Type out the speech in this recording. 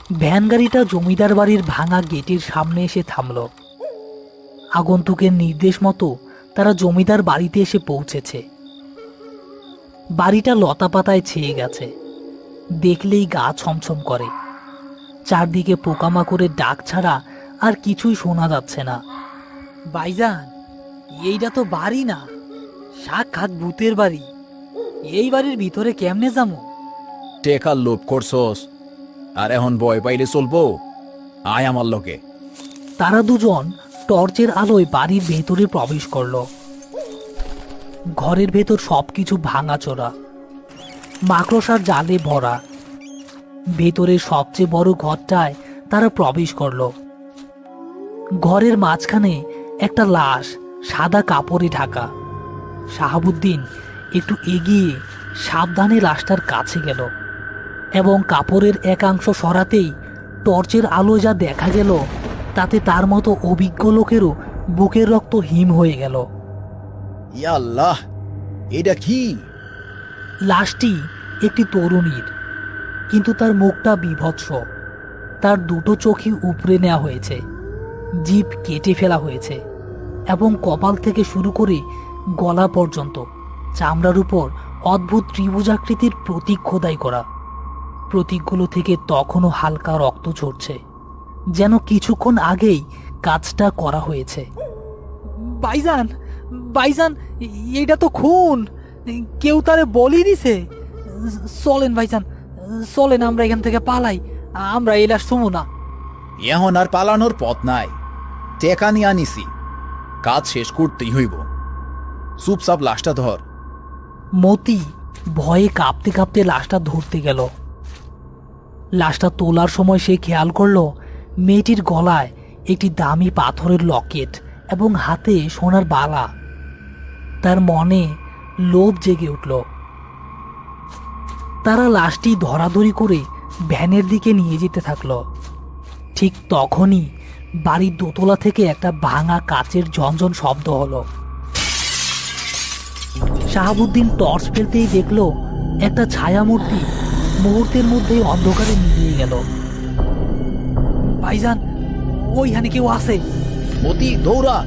Van গাড়িটা জমিদার বাড়ির ভাঙা গেটের সামনে এসে থামল। আগন্তুকের নির্দেশ মতো তারা জমিদার বাড়িতে এসে পৌঁছেছে। বাড়িটা লতাপাতায় ছেয়ে গেছে, দেখলেই গা ছমছম করে। চারদিকে পোকামাকড়ের ডাক ছাড়া আর কিছুই শোনা যাচ্ছে না। ভাইজান, এইটা তো বাড়ি না, সাক্ষাৎ ভূতের বাড়ি। এই বাড়ির ভিতরে কেমনে যাবো? টেকার লোভ করছস আর এখন ভয় পাইলে চলবো? আয় আমার লোকে। তারা দুজন টর্চের আলোয় বাড়ির ভেতরে প্রবেশ করলো। ঘরের ভেতর সবকিছু ভাঙাচোরা, মাকড়সার জালে ভরা। ভেতরের সবচেয়ে বড় ঘরটায় তারা প্রবেশ করলো। ঘরের মাঝখানে একটা লাশ সাদা কাপড়ে ঢাকা। শাহাবুদ্দিন একটু এগিয়ে সাবধানে লাশটার কাছে গেল এবং কাপড়ের একাংশ সরাতেই টর্চের আলো যা দেখা গেল তাতে তার মতো অভিজ্ঞ লোকেরও বুকের রক্ত হিম হয়ে গেল। ইয়া আল্লাহ, এটা কি? লাশটি একটি তরুণীর, কিন্তু তার মুখটা বিভৎস। তার দুটো চোখই উপড়ে নেওয়া হয়েছে, জিভ কেটে ফেলা হয়েছে এবং কপাল থেকে শুরু করে গলা পর্যন্ত চামড়ার উপর অদ্ভুত ত্রিভুজাকৃতির প্রতীক খোদাই করা। প্রতীকগুলো থেকে তখনও হালকা রক্ত ঝরছে, যেন কিছুক্ষণ আগেই কাজটা করা হয়েছে। ভাইজান, ভাইজান, এটা তো খুন! কেউ তারে বলি দিছে। চলেন ভাইজান, চলেন, আমরা এখান থেকে পালাই। আমরা এই লাশ শুমু না। এখন আর পালানোর পথ নাই। টেকা নিয়ে আনিছি, কাজ শেষ করতেই হইব। চুপচাপ লাশটা ধর। মতি ভয়ে কাঁপতে কাঁপতে লাশটা ধরতে গেল। লাশটা তোলার সময় সে খেয়াল করলো মেয়েটির গলায় একটি দামি পাথরের লকেট এবং হাতে সোনার বালা। তার মনে লোভ জেগে উঠল। তারা লাশটি ধরাধরি করে ভ্যানের দিকে নিয়ে যেতে থাকলো। ঠিক তখনই বাড়ির দোতলা থেকে একটা ভাঙা কাচের ঝনঝন শব্দ হলো। শাহাবুদ্দিন টর্চ ফেলতেই দেখল একটা ছায়ামূর্তি মুহূর্তের মধ্যেই অন্ধকারে মিলিয়ে গেল। ভাইজান, ওইখানে কেউ আছে। মতি, দৌড়া!